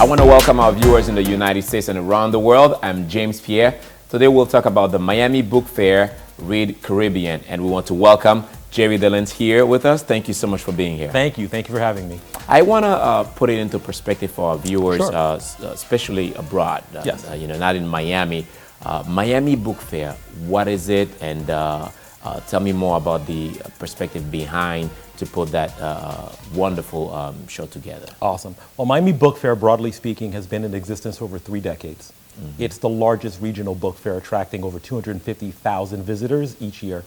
I want to welcome our viewers in the United States and around the world. I'm James Pierre. Today we'll talk about the Miami Book Fair, Read Caribbean, and we want to welcome Jerry Delince here with us. Thank you so much for being here. Thank you for having me. I want to put it into perspective for our viewers, Sure. especially abroad, Yes. Not in Miami. Miami Book Fair, what is it? And tell me more about the perspective behind to put that wonderful show together. Awesome. Well, Miami Book Fair, broadly speaking, has been in existence over 3 decades. Mm-hmm. It's the largest regional book fair, attracting over 250,000 visitors each year.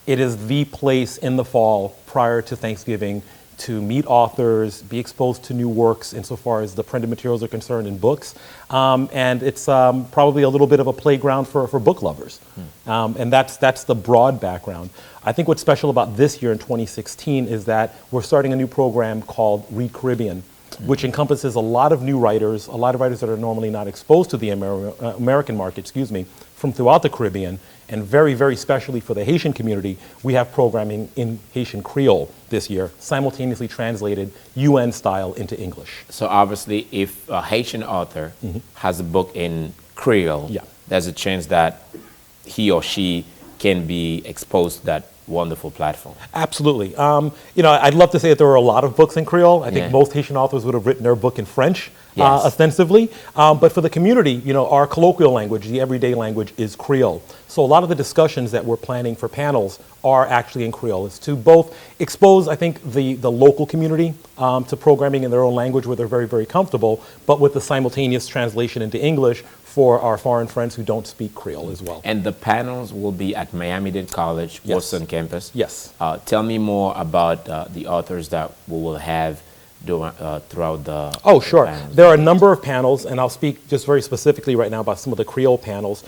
It is the place in the fall prior to Thanksgiving to meet authors, be exposed to new works insofar as the printed materials are concerned in books. And it's probably a little bit of a playground for book lovers. And that's the broad background. I think what's special about this year in 2016 is that we're starting a new program called Read Caribbean, which encompasses a lot of new writers, a lot of writers that are normally not exposed to the American market, from throughout the Caribbean. And very, very specially for the Haitian community, we have programming in Haitian Creole this year, simultaneously translated UN style into English. So obviously, if a Haitian author has a book in Creole, there's a chance that he or she can be exposed to that wonderful platform. Absolutely. I'd love to say that there were a lot of books in Creole. I think most Haitian authors would have written their book in French, ostensibly. But for the community, our colloquial language, the everyday language, is Creole. So a lot of the discussions that we're planning for panels are actually in Creole. It's to both expose, I think, the local community to programming in their own language where they're very, very comfortable, but with the simultaneous translation into English for our foreign friends who don't speak Creole as well. And the panels will be at Miami-Dade College, Boston campus. Yes. Tell me more about the authors that we will have throughout the Oh, sure. panels. There are a number of panels, and I'll speak just very specifically right now about some of the Creole panels.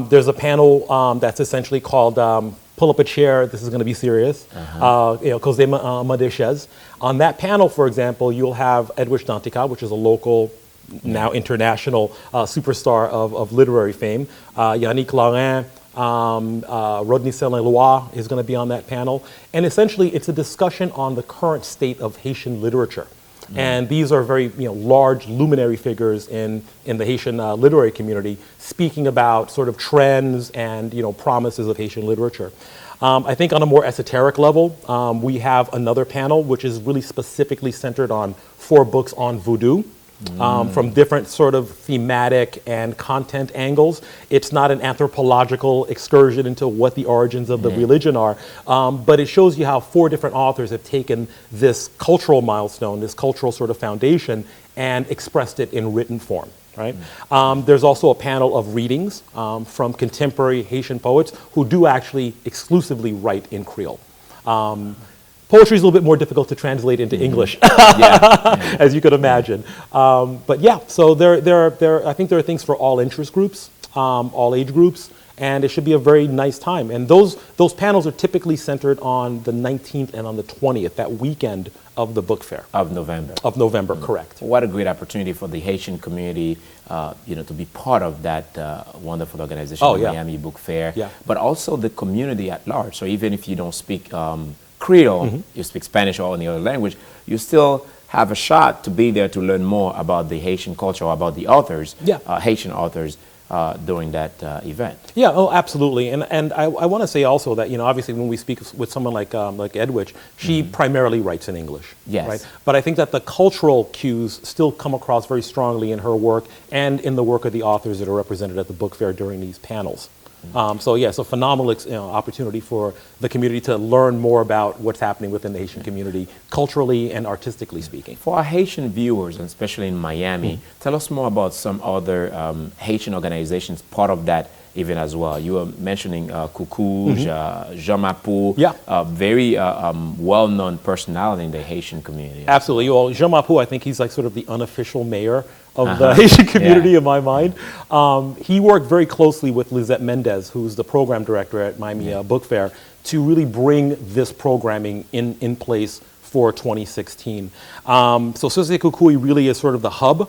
There's a panel that's essentially called Pull Up a Chair, This is Going to Be Serious, Cause Madeshez. On that panel, for example, you'll have Edwidge Dantica, which is a local, now international superstar of literary fame. Yannick Laurin, Rodney Saint-Lois is going to be on that panel. And essentially, it's a discussion on the current state of Haitian literature. And these are very large luminary figures in the Haitian literary community, speaking about sort of trends and promises of Haitian literature. I think on a more esoteric level, we have another panel which is really specifically centered on 4 books on voodoo. From different sort of thematic and content angles. It's not an anthropological excursion into what the origins of the religion are, but it shows you how 4 different authors have taken this cultural milestone, this cultural sort of foundation, and expressed it in written form. Right? There's also a panel of readings from contemporary Haitian poets who do actually exclusively write in Creole. Poetry is a little bit more difficult to translate into English, as you could imagine. But yeah, so I think there are things for all interest groups, all age groups, and it should be a very nice time. And those panels are typically centered on the 19th and on the 20th, that weekend of the book fair. Of November. Of November, correct. What a great opportunity for the Haitian community, to be part of that wonderful organization, the Miami Book Fair, but also the community at large. So even if you don't speak Creole, you speak Spanish or any other language, you still have a shot to be there to learn more about the Haitian culture, or about the authors, Haitian authors, during that event. Yeah, oh, absolutely. And I want to say also that, obviously when we speak with someone like Edwidge, she primarily writes in English. Yes. Right? But I think that the cultural cues still come across very strongly in her work and in the work of the authors that are represented at the book fair during these panels. So it's a phenomenal opportunity for the community to learn more about what's happening within the Haitian community, culturally and artistically speaking. For our Haitian viewers, and especially in Miami, tell us more about some other Haitian organizations part of that event as well. You were mentioning Coucou, Jean Mapou, very well-known personality in the Haitian community. Absolutely. Well, Jean Mapou, I think he's like sort of the unofficial mayor of the Haitian community in my mind. He worked very closely with Lisette Mendez, who's the program director at Miami Book Fair, to really bring this programming in place for 2016. So Suze Guillaume really is sort of the hub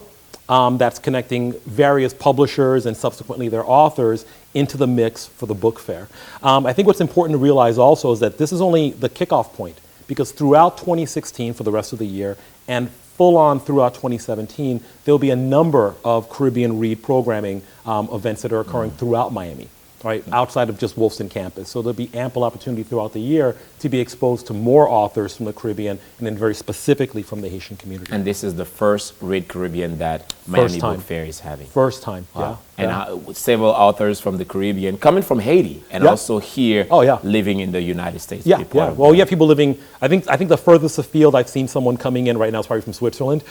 that's connecting various publishers and subsequently their authors into the mix for the book fair. I think what's important to realize also is that this is only the kickoff point, because throughout 2016 for the rest of the year and full on throughout 2017, there'll be a number of Caribbean Read programming events that are occurring throughout Miami, right, outside of just Wolfson campus. So there'll be ample opportunity throughout the year to be exposed to more authors from the Caribbean, and then very specifically from the Haitian community. And this is the first Read Caribbean that Miami Book Fair is having. First time, yeah. And several authors from the Caribbean coming from Haiti and also here living in the United States. Yeah, yeah. Well, you have people living, I think the furthest afield I've seen someone coming in right now is probably from Switzerland,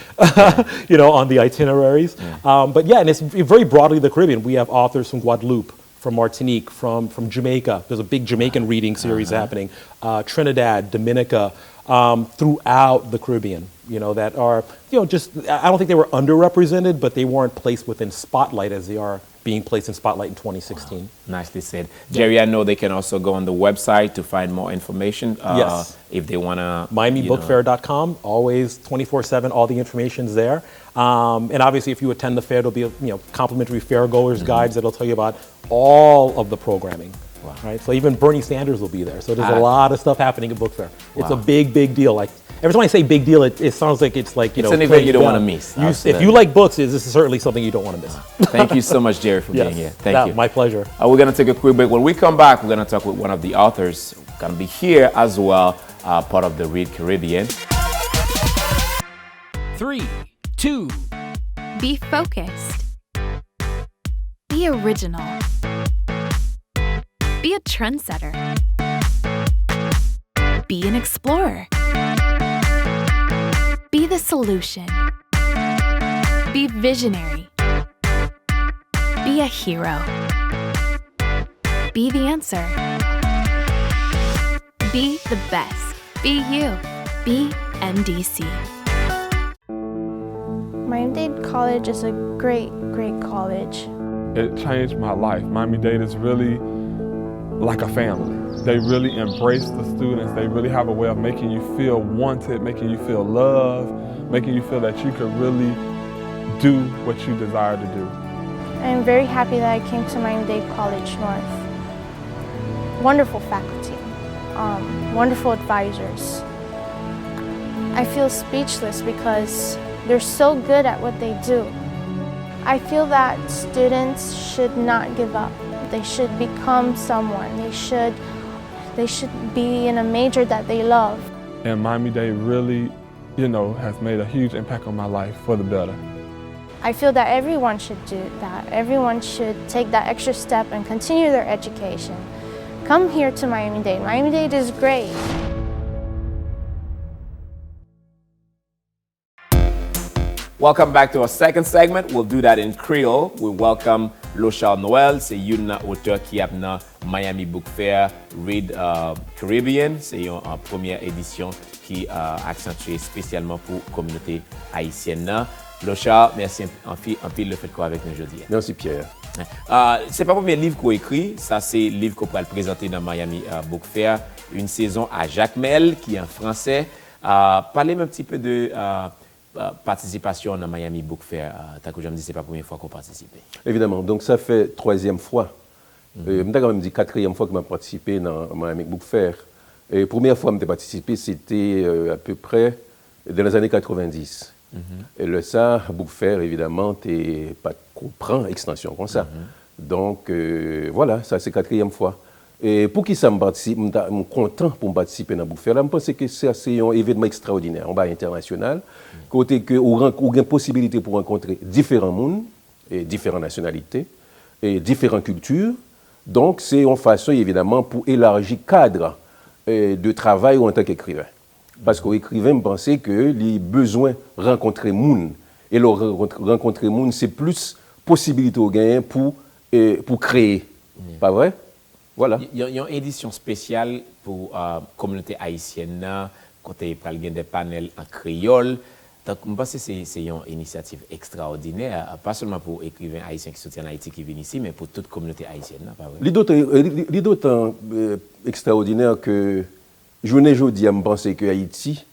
you know, on the itineraries. But yeah, and it's very broadly the Caribbean. We have authors from Guadeloupe, from Martinique, from Jamaica. There's a big Jamaican reading series happening. Trinidad, Dominica, throughout the Caribbean, you know, that are, you know, just, I don't think they were underrepresented, but they weren't placed within spotlight as they are being placed in spotlight in 2016. Wow. Nicely said. Jerry, I know they can also go on the website to find more information. Yes. If they want to. MiamiBookFair.com, always 24/7, all the information's there. And obviously, if you attend the fair, there'll be complimentary fairgoers guides that'll tell you about all of the programming. Wow. Right? So even Bernie Sanders will be there. So there's a lot of stuff happening at Book Fair. It's a big, big deal. Like every time I say big deal, it sounds like it's like, it's an event you don't want to miss. If you like books, this is certainly something you don't want to miss. Thank you so much, Jerry, for being here. Thank you. My pleasure. We're going to take a quick break. When we come back, we're going to talk with one of the authors who's going to be here as well, part of the Read Caribbean. 3, 2. Be focused. Be original. Be a trendsetter. Be an explorer. Be the solution. Be visionary. Be a hero. Be the answer. Be the best. Be you. Be MDC. Miami-Dade College is a great, great college. It changed my life. Miami-Dade is really like a family. They really embrace the students. They really have a way of making you feel wanted, making you feel loved, making you feel that you could really do what you desire to do. I am very happy that I came to Miami-Dade College North. Wonderful faculty, wonderful advisors. I feel speechless because they're so good at what they do. I feel that students should not give up. They should become someone. They should be in a major that they love. And Miami-Dade really, has made a huge impact on my life for the better. I feel that everyone should do that. Everyone should take that extra step and continue their education. Come here to Miami-Dade. Miami-Dade is great. Welcome back to our second segment. We'll do that in Creole. We welcome Lochard Noel. C'est une auteur qui a dans Miami Book Fair Read Caribbean. C'est une première édition qui accentuée spécialement pour la communauté haïtienne. Lochard, merci en pile le fait quoi avec nous aujourd'hui. Merci Pierre. C'est pas le premier livre qu'on écrit, ça c'est le livre qu'on va le présenter dans Miami Book Fair, une saison à Jacmel qui est en français. Parlez-moi un petit peu de participation dans Miami Book Fair. T'as que je me dis c'est pas la première fois qu'on participe. Évidemment, donc ça fait 3e fois. Je quand même dit 4e fois que je participé dans Miami Book Fair. Et première fois que j'ai participé, c'était à peu près dans les années 90. Et le ça, Book Fair, évidemment, tu pas comprend extension comme ça. Donc voilà, ça c'est 4e fois. Et pour qui ça me participe, je suis content pour participer dans Book Fair. Là, je pense que c'est un événement extraordinaire, en bas international, côté que on a une possibilité pour rencontrer différents mondes, et différentes nationalités, et différentes cultures. Donc c'est une façon évidemment pour élargir le cadre de travail en tant qu'écrivain. Parce qu'un écrivain me pensait que les besoins rencontrer monde et le rencontrer monde c'est plus possibilité au gain pour créer. Pas vrai? Voilà. Il y a une édition spéciale pour la communauté haïtienne, côté par des panels en créole. Donc, je pense que c'est une initiative extraordinaire, pas seulement pour les écrivains haïtiens qui soutiennent Haïti qui viennent ici, mais pour toute communauté haïtienne. C'est d'autant extraordinaire que je me pense que Haïti,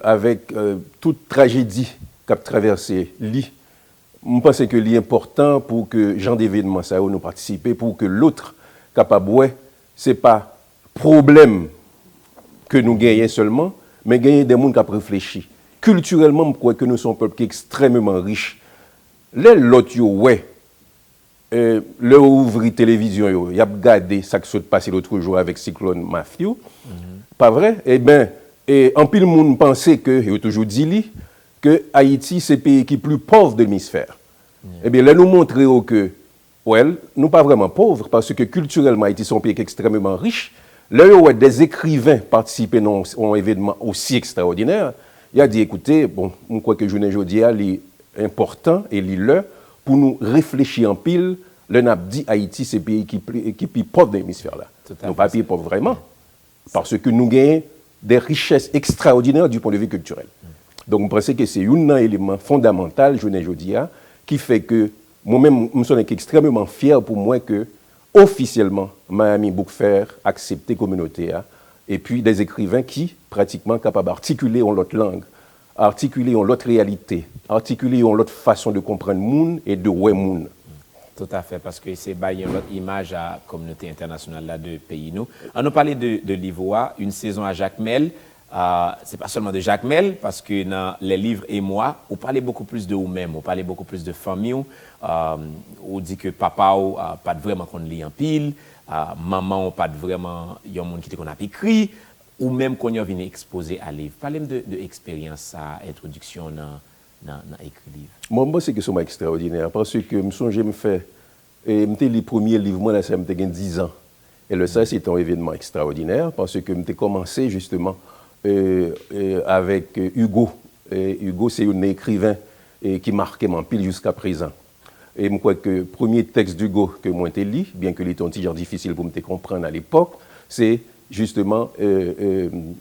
avec toute tragédie qu'a traversé l'île, je pense que l'important pour que gens d'événements ça nous participer, pour que l'autre capable, c'est pas problème que nous gagnons seulement, mais gagner des gens qui réfléchissent culturellement, je crois que nous sommes un peuple qui est extrêmement riche. Les l'autre, ouais, le ouvri télévision, il a regardé ça qui s'est passé l'autre jour avec Cyclone Matthew. Pas vrai? Eh bien, en pile, le monde pensait que, il a toujours dit, que Haïti, c'est le pays qui est plus pauvre de l'hémisphère. Eh bien, là, nous montrons que, well, nous pas vraiment pauvres, parce que culturellement, Haïti, c'est un pays extrêmement riche. Là, il y a des écrivains participés à un événement aussi extraordinaire. Il a dit, écoutez, bon, je crois que journée aujourd'hui est important et là pour nous réfléchir en pile. Le n'a dit Haïti, c'est le pays qui est plus pauvre de l'hémisphère là. Nous pas pays pauvre vraiment, parce que nous gagnons des richesses extraordinaires du point de vue culturel. Donc, je pense que c'est un élément fondamental, journée aujourd'hui, qui fait que moi-même, je suis extrêmement fier pour moi que officiellement, Miami Book Fair a accepté la communauté et puis des écrivains qui, pratiquement, capables d'articuler en l'autre langue, articuler en l'autre réalité, articuler en l'autre façon de comprendre le monde et de voir le monde. Tout à fait, parce que c'est une autre image à la communauté internationale là, de pays. Nous. On nous parlait de l'Ivoire, une saison à Jacmel. C'est pas seulement de Jacmel, parce que dans les livres et moi, on parlait beaucoup plus de vous-même, on parlait beaucoup plus de famille. On dit que papa n'a pas vraiment qu'on lit en pile, maman n'a pas vraiment, il y a un monde qui qu'on a écrit, ou même qu'on a venu exposer à livre. Parlez-moi de l'expérience à introduction dans écrit livre. Moi, c'est que c'est extraordinaire, parce que je me fais, les premiers livres, moi, là, ça me fait 10 ans. Et le ça, c'est un événement extraordinaire, parce que j'ai commencé justement avec Hugo. Et Hugo, c'est un écrivain qui marquait mon pile jusqu'à présent. Et je crois que le premier texte d'Hugo que moi j'ai lu, bien que c'était un petit genre difficile pour me comprendre à l'époque, c'est justement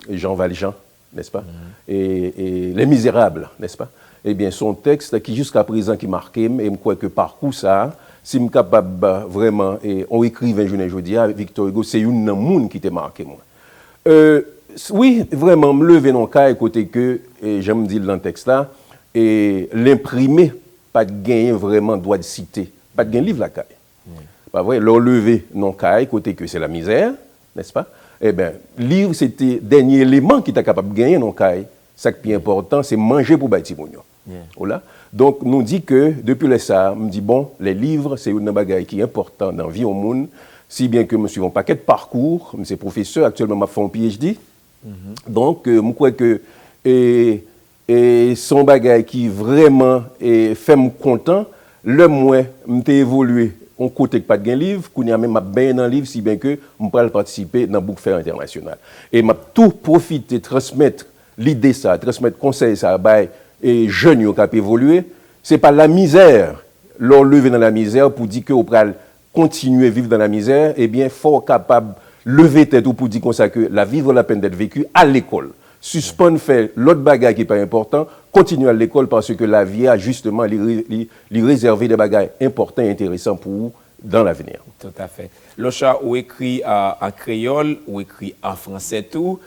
Jean Valjean, n'est-ce pas? Et Les Misérables, n'est-ce pas? Eh bien, son texte qui jusqu'à présent qui marquait, et je crois que parcours ça, si je suis capable vraiment, et on écrivait aujourd'hui, Victor Hugo, c'est une monde qui t'a marqué moi. Oui, vraiment, me lever dans le cas, côté que, j'aime dire dans le texte là, et l'imprimer, pas de gagner vraiment droit de citer, pas de gagner livre la caille. Pas vrai, le lever dans le cas, côté que c'est la misère, n'est-ce pas? Eh bien, livre, c'était le dernier élément qui était capable de gagner dans le cas. Ce qui est important, c'est manger pour bâtir mon voilà. Donc, nous dit que, depuis le ça, me dit, bon, les livres, c'est une bagaille qui est importante dans la vie au monde, si bien que je suis un paquet de parcours, je suis professeur, actuellement, je fais un PhD. Donc, je crois que son bagaille qui vraiment fait me content, le moins, je évolué on côté pas de livre, qu'on y a même bien dans le livre, si bien que je peux participer dans le Book Fair international. Et je tout profiter, transmettre l'idée, ça, transmettre conseil, ça, et jeunes qui ont évolué. Ce n'est pas la misère, leur lever dans la misère pour dire qu'on peut continuer à vivre dans la misère, eh bien, il faut capable lever tête pour dire comme ça que la vie vaut la peine d'être vécue à l'école. Suspendre faire l'autre bagage qui n'est pas important, continuer à l'école parce que la vie a justement lui réservé des bagages importants et intéressants pour vous dans l'avenir. Tout à fait. Lochard, ou écrit en créole, ou écrit en français tout.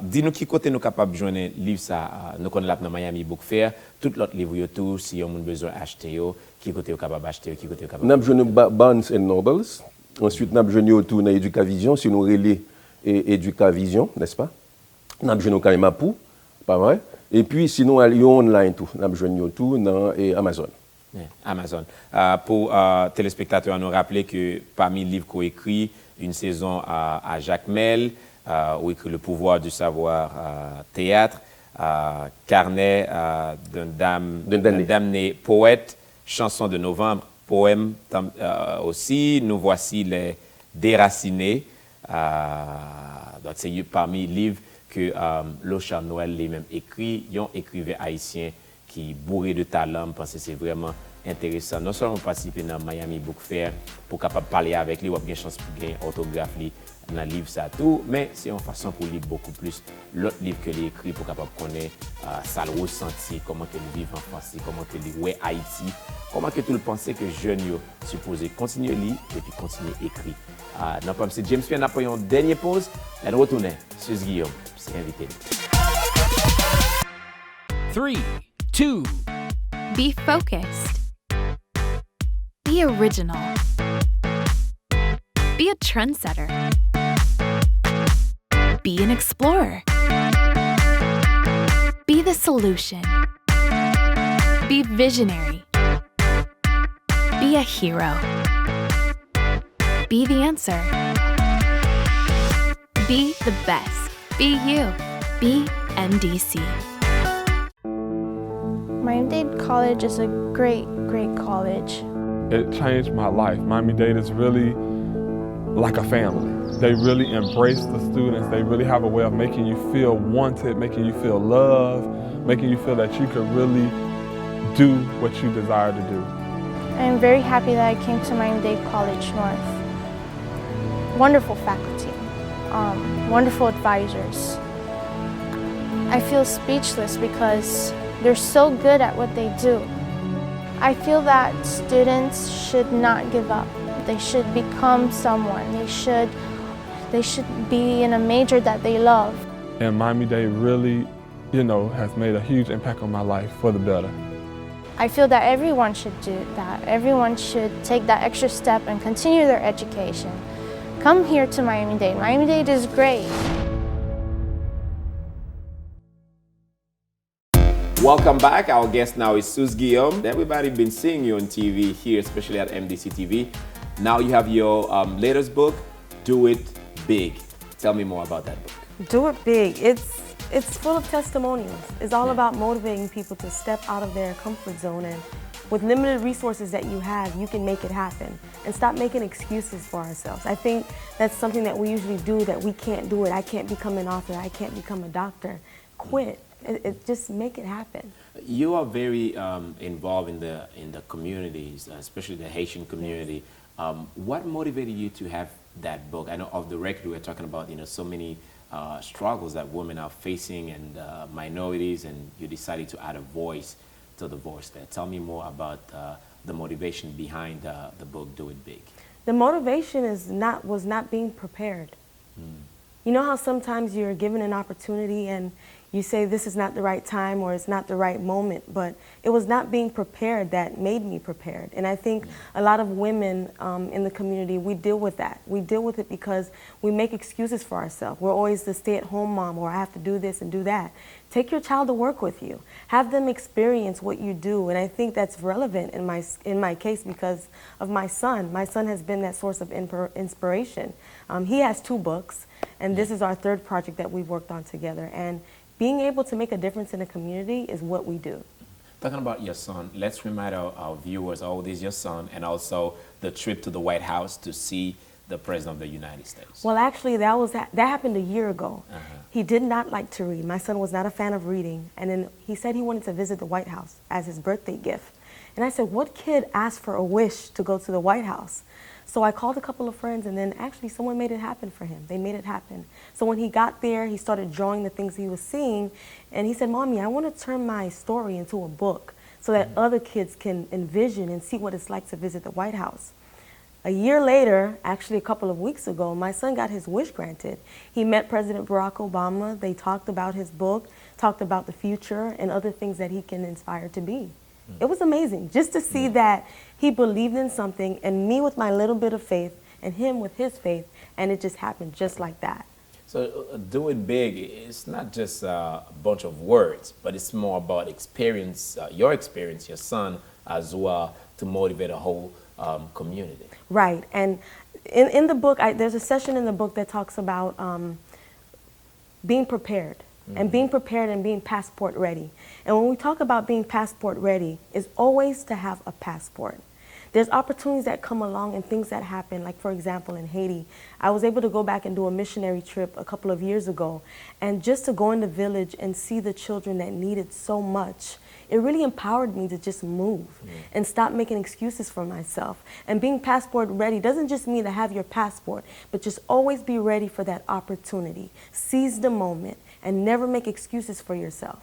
Dis-nous qui côté nous capables de joindre livre ça, nous connaissons dans Miami Book Fair, tout l'autre livre tout, si on a besoin d'acheter, qui côté est capable d'acheter, qui côté est capable. Nous avons joué Barnes & Nobles, ensuite nous avons joué autour dans Éducavision, si nous relais Éducavision, n'est-ce pas? Nous avons joué au Kaimapou, pas vrai? Et puis sinon, à Lyon online, tout. Nous avons joué tout dans Amazon. Amazon. Pour téléspectateurs, nous rappeler que parmi les livres qu'on écrit, une saison à Jacmel, où écrit Le pouvoir du savoir théâtre, Carnet d'un damné poète, Chanson de novembre, poème aussi. Nous voici les Déracinés. Donc c'est parmi les livres que Lochard Noel les même écrit, ils ont écrivain haïtien qui bourré de talent, parce que c'est vraiment intéressant. Non seulement participer dans Miami Book Fair pour capable parler avec lui, ou avoir une chance pour gagner autographe dans le livre ça tout, mais c'est une façon pour lire beaucoup plus l'autre livre que lui écrit pour capable connaître ça le ressenti, comment que le vivre en français, comment que le ouais Haïti, comment que tout le penser que jeune yo supposé continuer à lire et puis continuer à écrire. Non pas c'est James Pierre Napoléon dernière pause, elle retourne Suze Guillaume, c'est invité. 3, 2. Be focused. Be original. Be a trendsetter. Be an explorer. Be the the solution. Be visionary. Be a hero. Be the answer. Be the best. Be you. Be MDC. Miami-Dade College is a great, great college. It changed my life. Miami-Dade is really like a family. They really embrace the students. They really have a way of making you feel wanted, making you feel loved, making you feel that you could really do what you desire to do. I am very happy that I came to Miami-Dade College North. Wonderful faculty, wonderful advisors. I feel speechless because they're so good at what they do. I feel that students should not give up. They should become someone. They should be in a major that they love. And Miami-Dade really, has made a huge impact on my life for the better. I feel that everyone should do that. Everyone should take that extra step and continue their education. Come here to Miami-Dade. Miami-Dade is great. Welcome back. Our guest now is Suze Guillaume. Everybody's been seeing you on TV here, especially at MDC-TV. Now you have your latest book, Do It Big. Tell me more about that book. Do It Big. It's full of testimonials. It's all about motivating people to step out of their comfort zone, and with limited resources that you have, you can make it happen and stop making excuses for ourselves. I think that's something that we usually do, that we can't do it. I can't become an author. I can't become a doctor. Quit. Just make it happen. You are very involved in the communities, especially the Haitian community. What motivated you to have that book? I know off the record we're talking about so many struggles that women are facing and minorities, and you decided to add a voice to the voice there. Tell me more about the motivation behind the book, Do It Big. The motivation was not being prepared. You know how sometimes you're given an opportunity and you say this is not the right time or it's not the right moment, but it was not being prepared that made me prepared. And I think a lot of women in the community, we deal with that. We deal with it because we make excuses for ourselves. We're always the stay-at-home mom, or I have to do this and do that. Take your child to work with you. Have them experience what you do. And I think that's relevant in my case because of my son. My son has been that source of inspiration. He has 2 books, and this is our 3rd project that we've worked on together. And being able to make a difference in the community is what we do. Talking about your son, let's remind our viewers, this is your son, and also the trip to the White House to see the President of the United States. Well, actually, that happened a year ago. He did not like to read. My son was not a fan of reading. And then he said he wanted to visit the White House as his birthday gift. And I said, what kid asked for a wish to go to the White House? So I called a couple of friends, and then actually someone made it happen for him. They made it happen. So when he got there, he started drawing the things he was seeing, and he said, Mommy, I want to turn my story into a book so that other kids can envision and see what it's like to visit the White House. A year later, actually a couple of weeks ago, my son got his wish granted. He met President Barack Obama. They talked about his book, talked about the future and other things that he can inspire to be. It was amazing just to see that he believed in something, and me with my little bit of faith and him with his faith, and it just happened just like that. So Do It Big, it's not just a bunch of words, but it's more about experience, your son as well, to motivate a whole community. Right, and in the book, there's a session in the book that talks about being prepared. And being prepared and being passport ready. And when we talk about being passport ready, it's always to have a passport. There's opportunities that come along and things that happen, like for example in Haiti, I was able to go back and do a missionary trip a couple of years ago, and just to go in the village and see the children that needed so much, it really empowered me to just move and stop making excuses for myself. And being passport ready doesn't just mean to have your passport, but just always be ready for that opportunity. Seize the moment and never make excuses for yourself.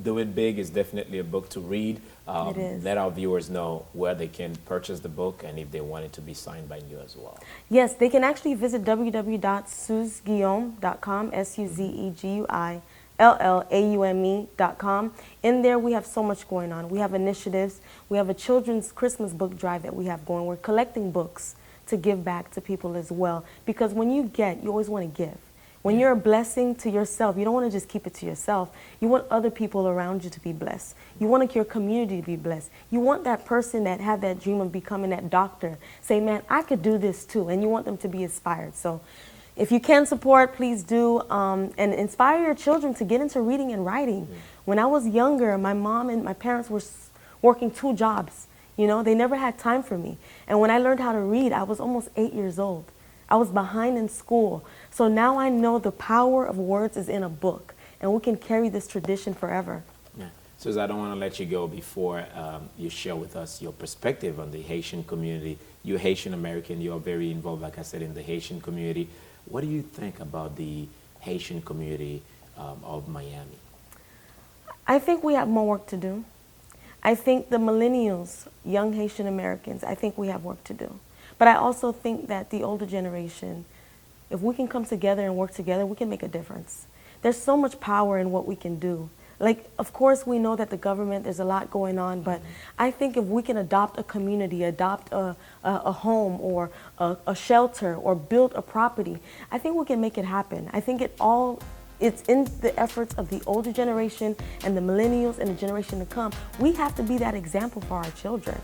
Do It Big is definitely a book to read. It is. Let our viewers know where they can purchase the book and if they want it to be signed by you as well. Yes, they can actually visit www.suzeguillaume.com, SUZEGUILLAUME.com. In there we have so much going on. We have initiatives. We have a children's Christmas book drive that we have going. We're collecting books to give back to people as well. Because when you get, you always want to give. When you're a blessing to yourself, you don't want to just keep it to yourself. You want other people around you to be blessed. You want your community to be blessed. You want that person that had that dream of becoming that doctor, say, man, I could do this too. And you want them to be inspired. So if you can support, please do. And inspire your children to get into reading and writing. When I was younger, my mom and my parents were working 2 jobs. You know, they never had time for me. And when I learned how to read, I was almost 8 years old. I was behind in school. So now I know the power of words is in a book, and we can carry this tradition forever. Yeah. Suze, I don't want to let you go before you share with us your perspective on the Haitian community. You're Haitian American, you're very involved, like I said, in the Haitian community. What do you think about the Haitian community of Miami? I think we have more work to do. I think the millennials, young Haitian Americans, I think we have work to do. But I also think that the older generation, if we can come together and work together, we can make a difference. There's so much power in what we can do. Like, of course, we know that the government, there's a lot going on, but I think if we can adopt a community, adopt a home or a shelter or build a property, I think we can make it happen. I think it's in the efforts of the older generation and the millennials and the generation to come. We have to be that example for our children.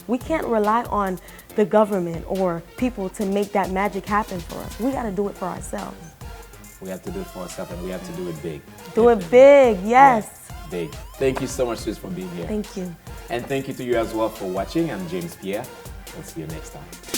We can't rely on the government or people to make that magic happen for us. We got to do it for ourselves. We have to do it for ourselves, and we have to do it big. Do it big, yes. Yeah, big. Thank you so much, Suze, for being here. Thank you. And thank you to you as well for watching. I'm James Pierre. We'll see you next time.